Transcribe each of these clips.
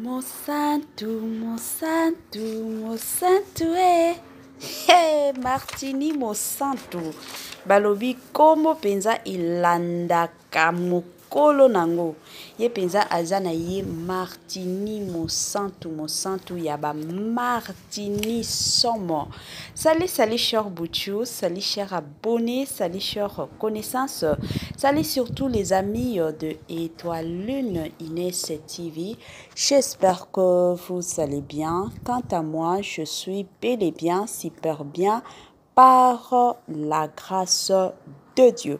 Monsanto, eh. Hey, Martini Monsanto. Balobi kombo penza ilandaka mokolo nango. Ye penza azana ye Martini Monsanto yaba Martini Somo. Salut, cher Bouchou, salut, cher abonné, salut, cher connaissance, salut surtout les amis de Étoile Lune Inès TV. J'espère que vous allez bien. Quant à moi, je suis bel et bien, super bien, par la grâce de Dieu.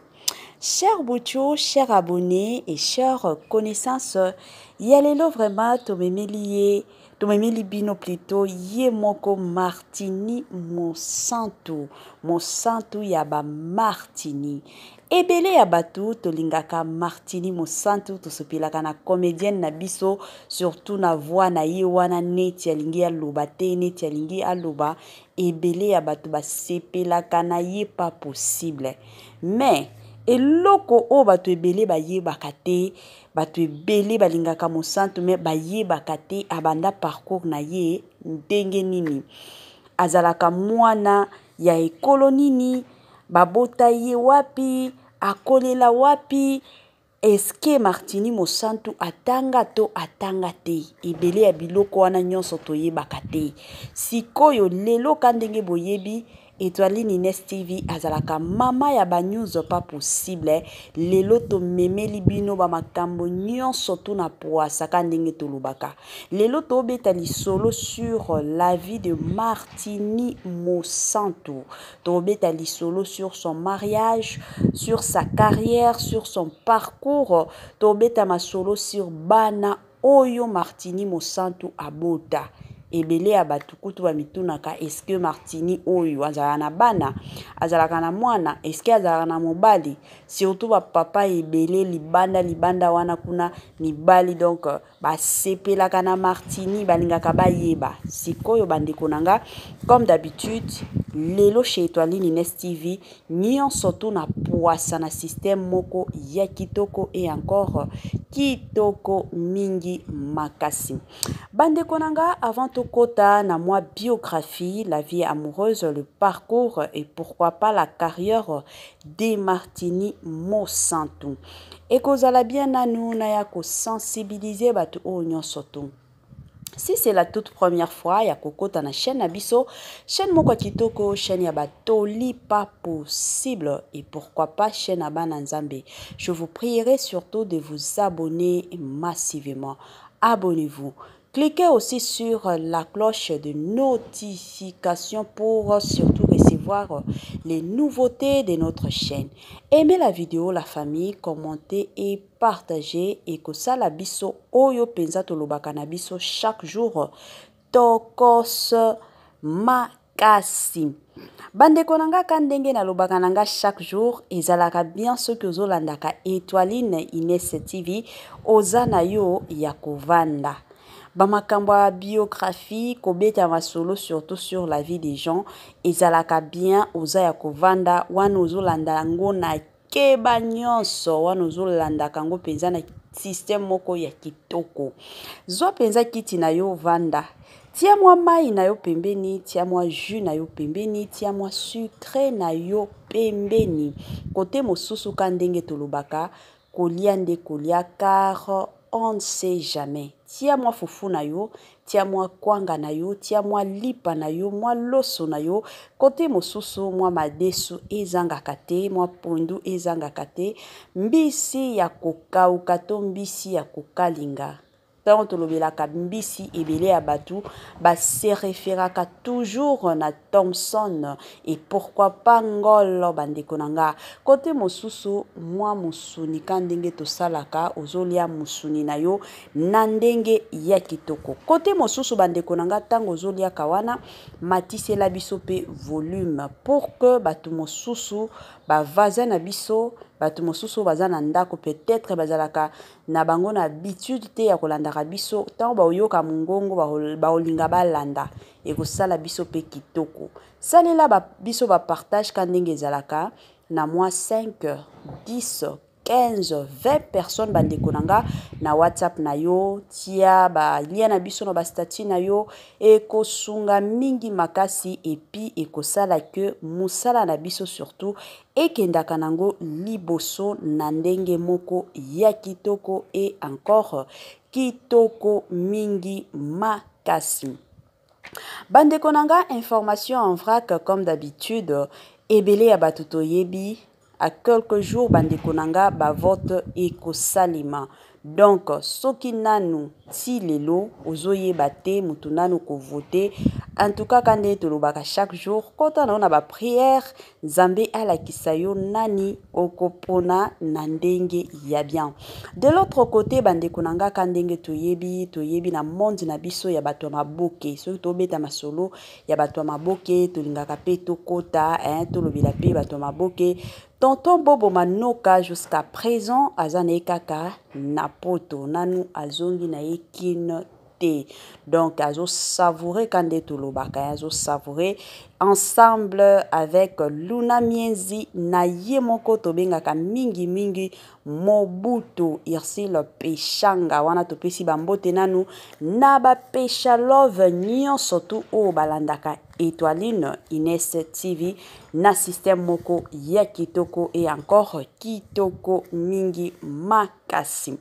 Cher Bouchou, cher abonné et chers connaissances, yalelo vraiment tomemeli bino plutôt ye moko Martini Monsanto yaba Martini. Ebele ya batu tolingaka Martini Monsanto tosopelaka na comédienne na biso, surtout na voix na ye wana neti alingi aloba te, neti alingi aloba. Ebele ya batu basepelaka na ye pas possible. Mais eloko o bato ebele bayebaka te, bato ebele balingaka Monsanto mais bayebaka te abanda parcours na ye ndenge nini. Azalaka mwana ya ekolo nini, babota ye wapi, akolela wapi. Eske Martini Monsanto atanga to atanga te. Ebele ya biloko wana nyonso toyebaka te. Sikoyo lelo kandenge boyebi Étoile Inès TV azalaka mama ya ba news pas possible. Lelo to memeli bino ba makambo nyonso to na poasa kandenge tolobaka. Lelo to betali solo sur la vie de Martini Monsanto. To betali solo sur son mariage, sur sa carrière, sur son parcours. To betama solo sur bana oyo Martini Monsanto abota. Ebele ya batu kutu ba mitunaka eske Martini oyo azalaka na bana, azalaka na mwana, eske azalaka na mobali, surtout ba papa ebele libanda wana kuna mibali. Donc ba sepelaka na Martini balingaka bayeba. Sikoyo bandeko nanga, comme d'habitude lelo chez Étoile Inès TV nyonso to na poasa na système moko ya kitoko et encore kitoko mingi makasi. Bandeko nanga, avant to kota na moi biographie, la vie amoureuse, le parcours et pourquoi pas la carrière de Martini Monsanto. Et kozala bien nanu na ya ko sensibiliser batu o nyonso to. Si c'est la toute première fois ya kokota na chaîne Abisso, chaîne moko kitoko, chaîne ya batoli pas possible et pourquoi pas chaîne Abana Nzambe. Je vous prierai surtout de vous abonner massivement. Abonnez-vous. Cliquez aussi sur la cloche de notification pour surtout recevoir les nouveautés de notre chaîne. Aimez la vidéo, la famille, commentez et partagez. Et que ça la biso oyo penza tolobaka na biso chaque jour. Tokos makasi. Bandeko nanga kandenge na lobaka nanga chaque jour. Ezalaka bien ceux que ozolandaka Étoile Inès TV. Ozana yo ya kovanda. Bamakambo ya biographie, kobeta masolo surtout sur la vie des gens. Ezalaka bien oza ya kovanda. Wana ozolanda ngo na keba nyonso. Wana ozolanda kango penza na système moko ya kitoko. Zo penza kiti na yo vanda. Tia mwa mai na yo pembeni, tia mwa jus na yo pembeni, tia mwa sucre na yo pembeni. Kote mosusu kandenge tolobaka, kolia nde kolia car on ne sait jamais. Tia mwa fufu na yo, tia mwa kwanga na yo, tia mwa lipa na yo, mwa loso na yo. Kote mosusu mwa madesu ezangaka te, mwa pondu ezangaka te. Mbisi ya kokauka to mbisi ya kokalinga. Tant tolobelaka mbisi ebele ya batu ba se référaka toujours na Thomson et pourquoi pas ngolo bandeko nanga. Côté mosusu mwa musuni kandenge to salaka ozolia musuni na yo nandenge ya kitoko. Côté mosusu bandeko nanga tango ozolia kawana matise la biso pe volume pour que batu mosusu ba vaza na biso, batu mosusu baza na ndako peut-être bazalaka na bango na habitude te ya kolanda biso tango baoyoka mongongo baolinga balanda ekosala biso pe kitoko. Salela biso ba partage kandenge ezalaka na moi 5, 10, 15 20 personnes bandeko nanga na WhatsApp na yo tia ba lien na biso na ba statut na yo ekosunga mingi makasi epi ekosala que musala na biso surtout ekendaka nango liboso na ndenge moko ya kitoko et encore kitoko mingi makasi. Bandeko nanga information en vrac comme d'habitude ebele ya batuto yebi à quelques jours bandeko nanga ba vote ekosalima. Donc soki nanu ti lelo ozoyeba te mutu nanu ko voter en tout cas kande tolobaka chaque jour kota na ba prière nzambe alakisa yo nani okopona na ndenge ya bien. De l'autre côté bandeko nanga kandenge toyebi na monde na biso ya bato maboke soki tobeta masolo ya bato maboke tolingaka pe tokota tolobela pe bato maboke. Tonton Bobo Manoka jusqu'à présent azane kaka na poto nanu azongi na ekine te. Donc azo savourer kande tolobaka azo savourer ensemble avec Luna Mienzi na yemoko tobengaka mingi mingi Mobutu Irsile Peshanga wana topesi bambote nanu na ba pesha love nyonso tu o balandaka Étoiline Inès TV na système moko ya kitoko et encore kitoko mingi makasi.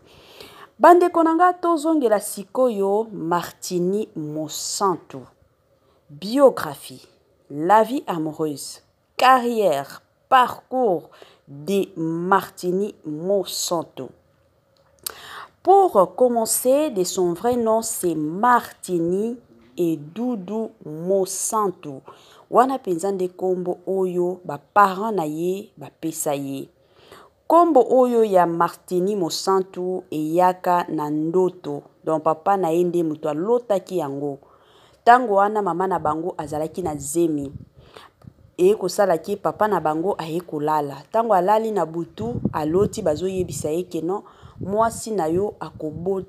Bandeko nanga tozongela sikoyo Martini Mosantu. Biographie, la vie amoureuse, carrière, parcours de Martini Mosantu. Pour commencer, de son vrai nom c'est Martini et Doudou Mosantu. Wana penzande kombo oyo ba parents na ye ba pesa ye. Kombo oyo ya Martini Mosantu eyaka na ndoto. Donc papa na ye nde mutu alotaki yango. Tango wana mama na bango azalaki na zemi. Ekosalaki papa na bango aye kolala. Tango alali na butu aloti bazoyebisa ye keno mwasi na yo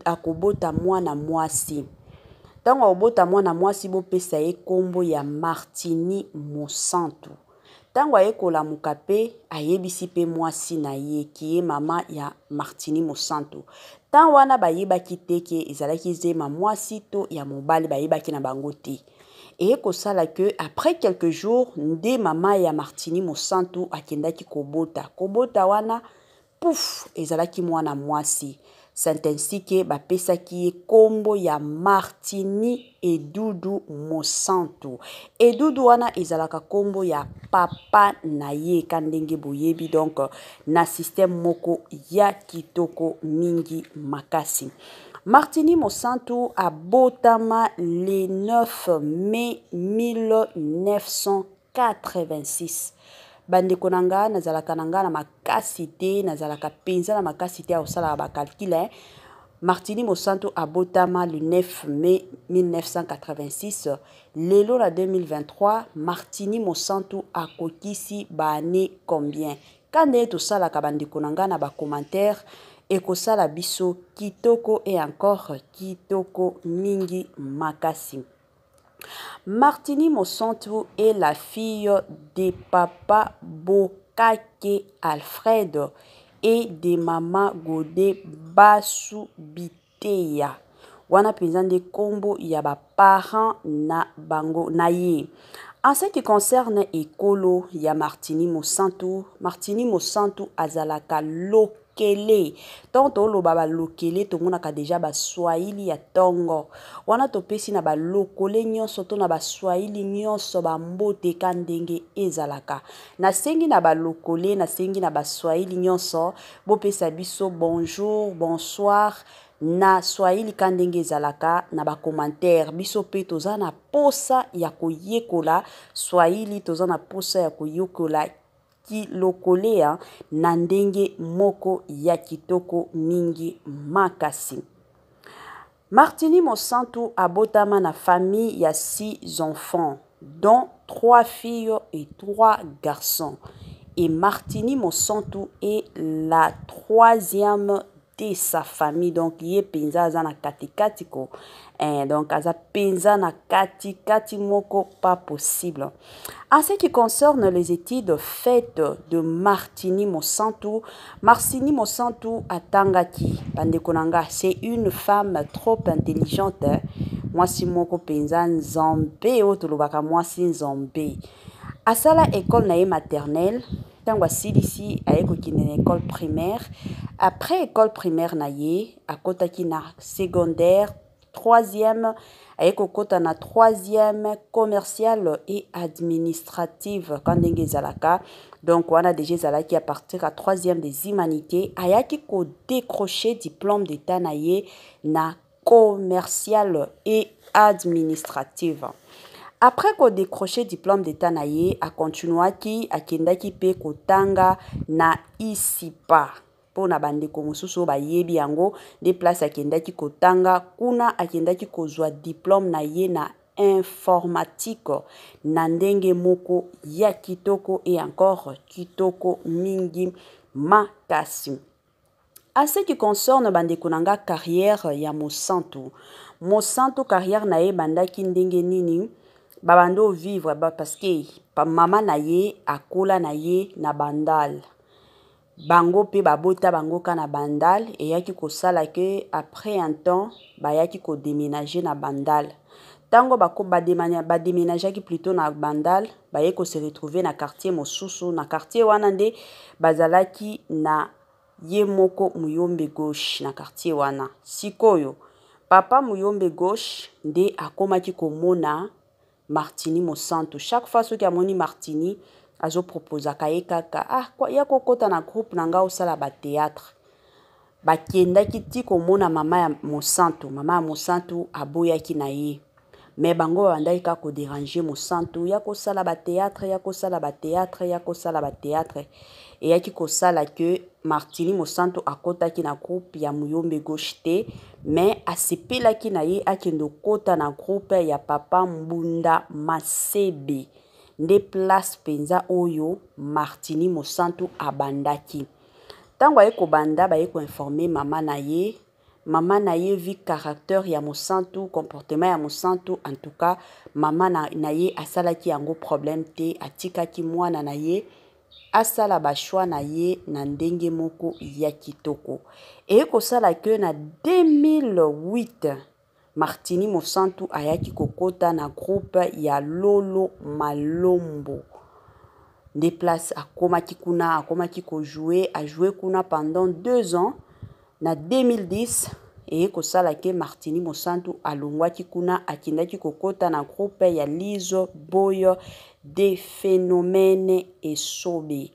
akobota mwana mwasi. Tango obota mwana mwasi bopesa ye kombo ya Martini Mosantu. Tango aye kolamuka pe ayebisi pe mwasi na ye ki ye mama ya Martini Mosantu. Tango wana bayebaki te ke ezalaki zema mwasi to ya mobali bayebaki na bango te. Et kosala que après quelques jours nde mama ya Martini Mosantu akendaki kobota. Kobota wana pouf ezalaki mwana mwasi. C'est ainsi que bapesaki kombo ya Martini et Doudou Mosantu. Et Doudou wana ezalaka kombo ya papa na ye kandenge boyebi donc na système moko ya kitoko mingi makasi. Martini Mosantu abotama le 9 mai 1986. Bandeko nanga nazalaka nanga na makasi te nazalaka penza na makasi te osala ba calcul. Martini Mosantu abotama le 9 mai 1986. Lelo la 2023 Martini Mosantu akokisi bane combien? Kande to sala ka bandeko nanga na ba commentaire ekosala biso kitoko et encore kitoko mingi makasi. Martini Mosantu est la fille de papa Bokake Alfred et de maman Godé Basu Biteya. Wana penzande kombo ya ba parents na bango na ye. En ce qui concerne ekolo ya Martini Mosantu azalaka lokele. Tonto lo baba lokele to monaka déjà ba swahili ya tongo. Wana to pesi na ba lokole nyonso to na ba swahili nyonso ba mbote kandenge ezalaka. Na sengi na ba lokole na sengi na ba swahili nyonso bo pesa biso bonjour, bonsoir. Na swahili kandenge ezalaka na ba commentaire biso pe toza na posa ya koyekola swahili toza na posa ya koyekola ki lokolea na ndenge moko ya kitoko mingi makasi. Martini Mosantu abotama na famille ya 6 enfants dont 3 filles et 3 garçons. Et Martini Mosantu est la 3e sa famille. Donc ye penza aza na katikati ko. Donc aza penza na katikati moko pas possible. En ce qui concerne les études faites de Martini Mosantu atangaki bandekonanga, c'est une femme trop intelligente. Moi si moko penza nzambe otolobaka moi si nzambe. Asala école naie maternelle, tango asilisi ayekokende na école primaire. Après école primaire naie, akotaki na secondaire, troisième, ayekokota na troisième commerciale et administrative quand ndenge zalaka. Donc on a déjà zalaki à partir à troisième des humanités, ayaki ko décrocher diplôme d'état naie na commerciale et administrative. Après qu'on décroché diplôme d'état naie, a continuaki akendaki pe kotanga na ISIPA. Po na bandeko mosusu ba yebi yango de place akendaki kotanga kuna akendaki kozwa diplôme naie na informatique na ndenge moko ya kitoko et encore kitoko mingi makasi. À ce qui concerne bandeko nanga carrière ya Mosantu carrière naie bandaki ndenge nini babando vivre parce que maman naie akola naie na bandal bango pe babota bango kana bandal et yaki ko sala que après un temps bayaki ko déménager na bandal tango bako déménager ki plutôt na bandal baye ko se retrouver na quartier mosusu na quartier wana nde bazalaki na ye moko muyombe gauche na quartier wana sikoyo papa muyombe gauche nde akomaki komona Martini Mosantu. Chaque fois que amoni Martini azo propose kaye kaka kwa ya kokota na groupe nanga osala ba théâtre bakenda kiti komona mama ya Mosantu aboyaki na ye mais bango bandaki ka ko déranger Mosantu ya kosala ba théâtre et yaki kosala que Martini Mosantu akotaki na groupe ya muyombe gauche te mais asepelaki na ye akendo kota na groupe ya papa Mbunda Masebe nde place penza oyo Martini Mosantu abandaki. Tango aye ko banda baye ko informer mama na ye vi caractère ya Mosantu, comportement ya Mosantu, en tout cas mama na ye asalaki yango problème te, atikaki mwana na ye asala bashwa na ye na ndenge moko ya kitoko. Et kosala que na 2008 Martini Mosantu ayaki kokota na groupe ya Lolo Malombo. Des places akomaki ko jouer, a joué kuna pendant 2 ans. Na 2010 et kosala que Martini Mosantu alongwaki kuna akindaki kokota na groupe ya Lizo Boyo des phénomènes et sobe.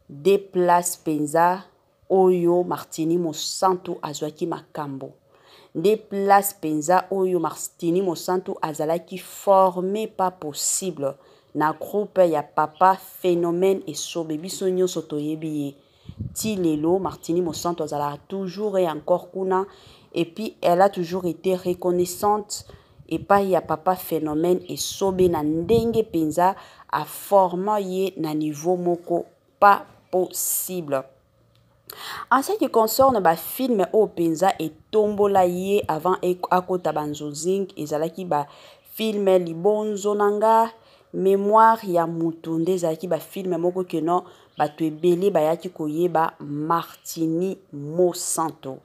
Des places penza oyo Martini Mosantu azwaki makambo. Des places penza oyo Martini Mosantu azalaki formé pas possible na groupe ya papa phénomène et sobe biso nyonso toyebi ti lelo Martini Mosantu azala toujours et encore kuna et puis elle a toujours été reconnaissante et pas ya papa phénomène et sobe na ndenge penza a forma ye na niveau moko pas possible. En ce qui concerne ba film o penza et tombola ye avant akota banzozing ezalaki ba film libonzo nanga mémoire ya mutu nde ezalaki ba film moko keno bato ebele bayaki koyeba Martini Mosantu.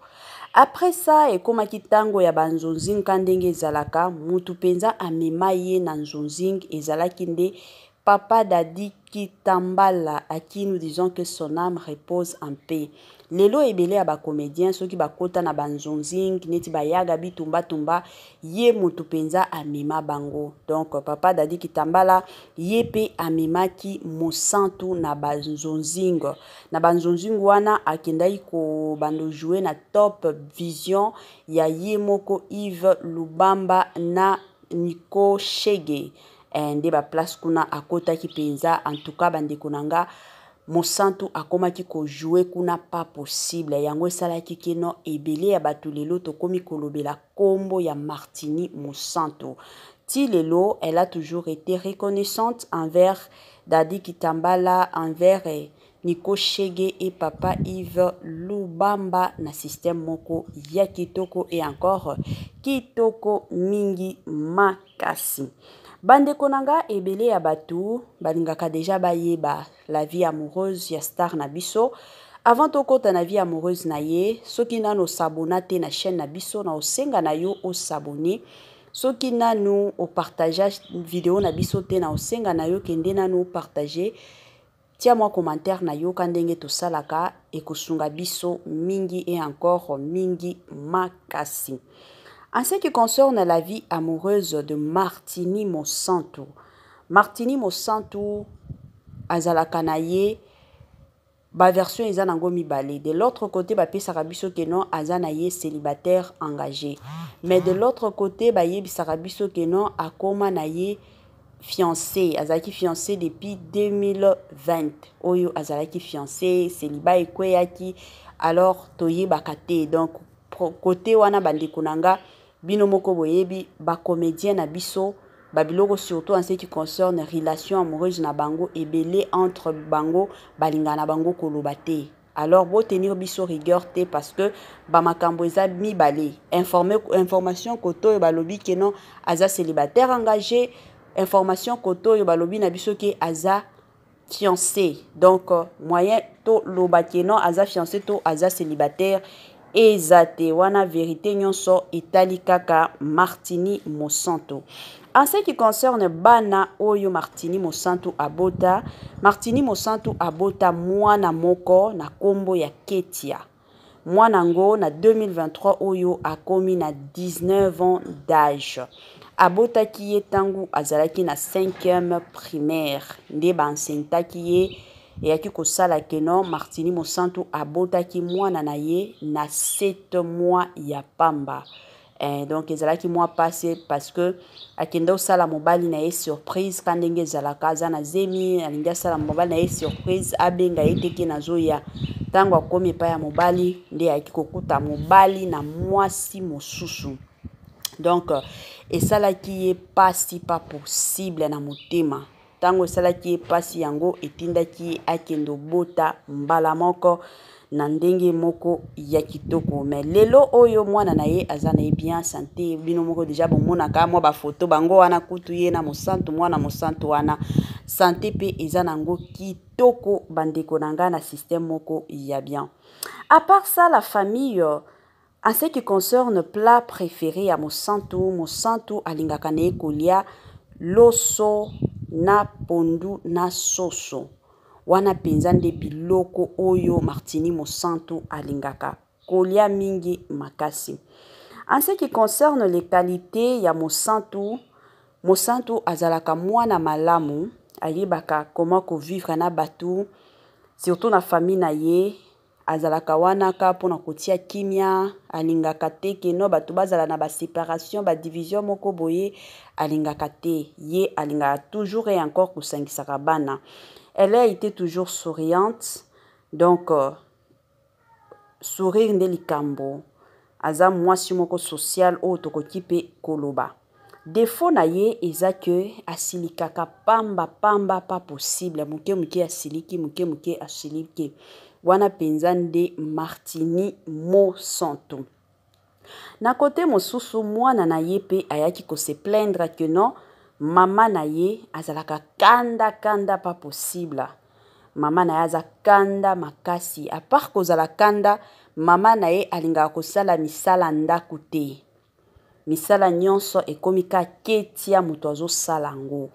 Après ça ekomaki tango ya banzonzing kandenge ezalaka mutu penza amema ye na nzonzing ezalaki nde Papa Dadi Kitambala, à qui nous disons que son âme repose en paix. Lelo ebele aba comédien ceux qui bakota na banzonzing neti bayaga bitumba tumba ye mutu penza amema bango. Donc Papa Dadi Kitambala ye pe amemaki Mosantu na banzonzing. Na banzonzing wana akendai ko bando jouer na Top Vision ya ye moko Yves Lubamba na Nico Shege. Nde ba place kuna akotaki penza en tout cas bandeko nanga Mosantu akomaki ko jouer kuna pas possible yango esalaki keno ebele ya bato lelo tokomi kolobela kombo ya Martini Mosantu. Ti lelo elle a toujours été reconnaissante envers Dadi Kitambala, envers Nico Chege et papa Yves Lubamba na système moko ya kitoko et encore kitoko mingi makasi. Bande konanga ebele ya batu balingaka déjà bayeba la vie amoureuse ya star na biso. Avant tokota na vie amoureuse na ye, soki nano sabona te na chaîne na biso na osenga na yo o sabone. Soki nano o partage vidéo na biso te na osenga na yo kende nano partager. Tiens-moi commentaire na yo kandenge to salaka et kusunga biso mingi et encore mingi makasi. En ce qui concerne la vie amoureuse de Martini Mosantu, Martini Mosantu azalaka na ye ba version eza nango mibale. De l'autre côté ba pesaka biso ke non azana ye célibataire engagé. Mais de l'autre côté ba yebisaka biso ke non akoma na ye fiancé, azalaki fiancé depuis 2020. Oyo azalaki fiancé, célibat ekweyaki, alors toyebaka te. Donc côté wana bandeko nanga bino moko boyebi ba comédien na biso ba biloko surtout en ce qui concerne relation amoureuse na bango ebele entre bango balinga na bango koloba te. Alors bo tenir biso rigueur te parce que ba makambo eza mibale. Information koto balobi ke non aza célibataire engagé. Information koto yo balobi na biso ke aza fiancé. Donc moyen to loba ke non aza fiancé to aza célibataire ezate wana vérité nyonso etali kaka Martini Mosantu. En ce qui concerne bana oyo Martini Mosantu abota, Martini Mosantu abota mwana moko na kombo ya Ketia. Mwana ngo na 2023 oyo akomi na 19 ans d'âge. Abotaki ye tangu azalaki na 5e primaire. Nde bansentaki ye eyaki kosala keno Martini Mosantu abotaki mwana na ye na 7 mois ya pamba. Donc ezalaki mois passé parce que akenda sala mobali na ye surprise kandenge zalaka za na zemi alinga sala mobali na ye surprise abenga eteke na zoya tango akomi pa ya mobali nde ayaki kokuta mobali na mwasi mosusu. Donc esalaki ye pasi pas possible na motema. Tango esalaki ye pasi yango etindaki akendo bota mbala moko na ndenge moko ya kitoko. Mais lelo oyo mwana na ye azana ye bien santé bino moko déjà bomonaka mwa ba photo bango wana kutu ye na Mosantu mwana Mosantu wana santé pe ezana ngo kitoko bandeko nanga na système moko ya bien. À part ça la famille en ce qui concerne plat préféré à Mosantu, Mosantu alingaka na kolia loso na pondu na soso. Wana penza nde biloko oyo Martini Mosantu alingaka kolia mingi makasi. En ce qui concerne les qualités ya Mosantu, Mosantu azalaka mwana malamu, ayebaka comment ko vivre na batu, surtout na famille na ye, azalaka wana ka pona kotia kimia, alingaka te keno batu bazala na ba séparation, ba division moko boye, alingaka te, ye alingaka toujours et encore kosangisaka bana. Elle a été toujours souriante, donc sourire nde likambo. Aza mwasi moko social o tokoki pe koloba. Défaut na ye eza que asilikaka pamba pas possible. Muke asiliki, muke asiliki. Wana penza nde Martini Mosantu. Na kote mosusu mwana na ye pe ayaki ko se plaindre que non mama na ye azalaka kanda pas possible. Mama na ye aza kanda makasi. A part kozala kanda, mama na ye alingaka kosala misala ndaku te. Misala nyonso ekomika Ketia mutu azosala ngo.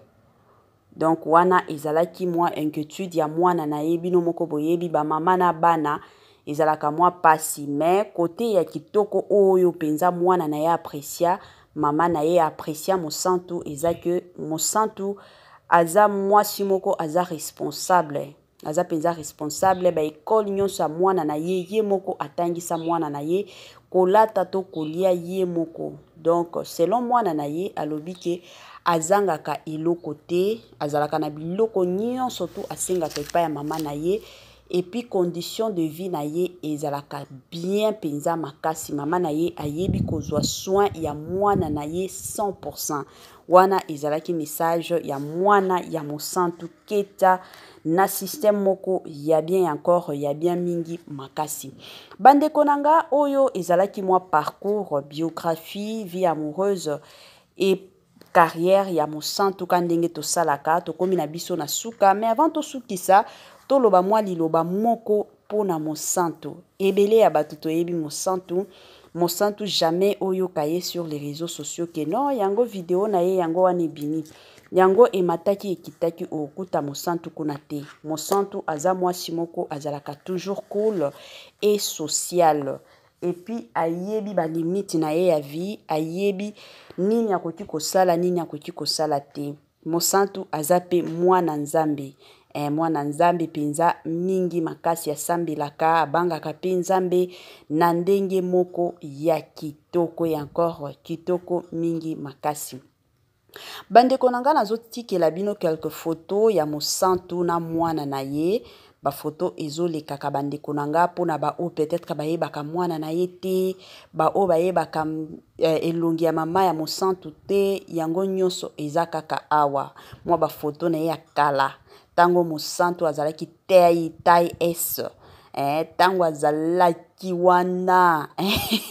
Donc wana ezalaki mwa inquiétude ya mwana na ye bino moko boyebi ba mama na bana ezalaka mwa pasi. Mais côté ya kitoko oyo penza mwana na ye apprécia, mama na ye apprécia Mosantu eza que Mosantu aza mwasi moko aza responsable. Aza penza responsable ba école nyonso mwana na ye moko atangisa mwana na ye kolata to kolia ye moko. Donc selon mwana na ye alobi ke azangaka iloko te, azalaka na biloko nyonso to asengaka epai ya mama na ye et puis condition de vie na ye ezalaka bien penza makasi. Mama na ye ayebi kozwa soin ya mwana na ye 100%. Wana ezalaki message ya mwana ya mosantu keta na système moko ya bien encore ya bien mingi makasi. Bandeko nanga oyo ezalaki mwa parcours, biographie, vie amoureuse et carrière ya mosantu kandenge to salaka to komi na biso na suka. Mais avant to sukisa to loba mwa liloba moko pona mosantu. Ebele ya batu to yebi mosantu. Mosantu jamais oyo kaye sur les réseaux sociaux que non yango vidéo na ye yango wane bini. Yango emataki ekitaki okuta mosantu kuna te. Mosantu aza mwasi moko azalaka toujours cool et social. Et puis ayebi ba limite na ye ya vie, ayebi nini akoki kosala nini akoki kosala te. Mosantu aza pe mwana nzambe. Mwana nzambe penza mingi makasi ya sambelaka abangaka pe nzambe na ndenge moko ya kitoko ya encore kitoko mingi makasi. Bandeko nanga nazotikela bino quelques photos ya mosantu na mwana na ye. Ba photo ezolekaka bandeko nanga pona ba o peut-être ba yebaka mwana na ye te, ba o ba yebaka elongi ya mama ya mosantu te, yango nyonso ezakaka awa. Mwa ba photo na ye ya kala. Tango mosantu azalaki taille S. Tango azalaki wana.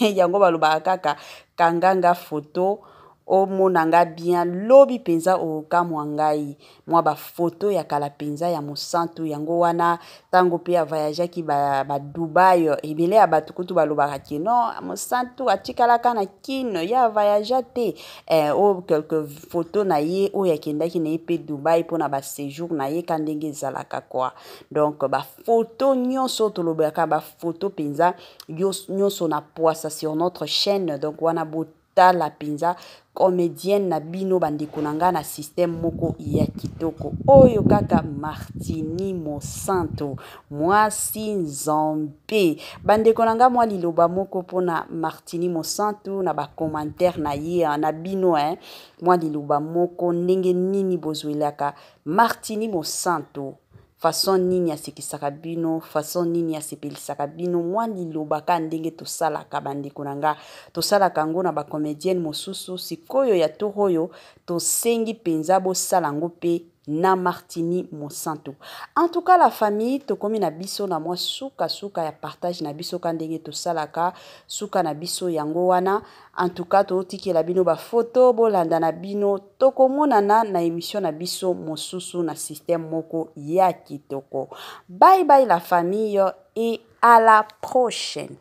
Yango balobaka kaka kanganga photo. Omo nanga bien lobi penza okamwa ngai. Mwa ba photo ya kala penza ya mosantu yango wana tango pe ya voyage ki ba Dubai ebele ya batu kutu balobaka ki non mosantu atikalaka na kino ya voyage te. O quelques photos na ye o ya kendaki na ye pe Dubai pona ba séjour na ye kandenge ezalaka kwa. Donc ba photo nyonso tolobaka ba photo penza nyonso na poisa sur notre chaîne. Donc wana la penza comédienne na bino bandeko nanga na système moko ya kitoko oyo kaka Martini Mosantu mwasi nzambe. Bandeko nanga mwa liloba moko pona Martini Mosantu na ba commentaire na ye na bino mwa liloba moko ndenge nini bozwelaka Martini Mosantu façon nini asekisaka bino, façon nini asepelisaka bino, mwa liloba ndenge tosalaka bandeko nanga tosalaka ngo na ba comédienne mosusu sikoyo ya toroyo tosengi penza bosala ngo pe na Martini Mosantu. En tout cas la famille tokomi na biso na mwa suka ya partage na biso kandenge tosalaka suka na biso yango wana. En tout cas totikela bino ba photo bolanda na bino tokomonana na émission na biso mosusu na système moko ya kitoko. Bye bye la famille et à la prochaine.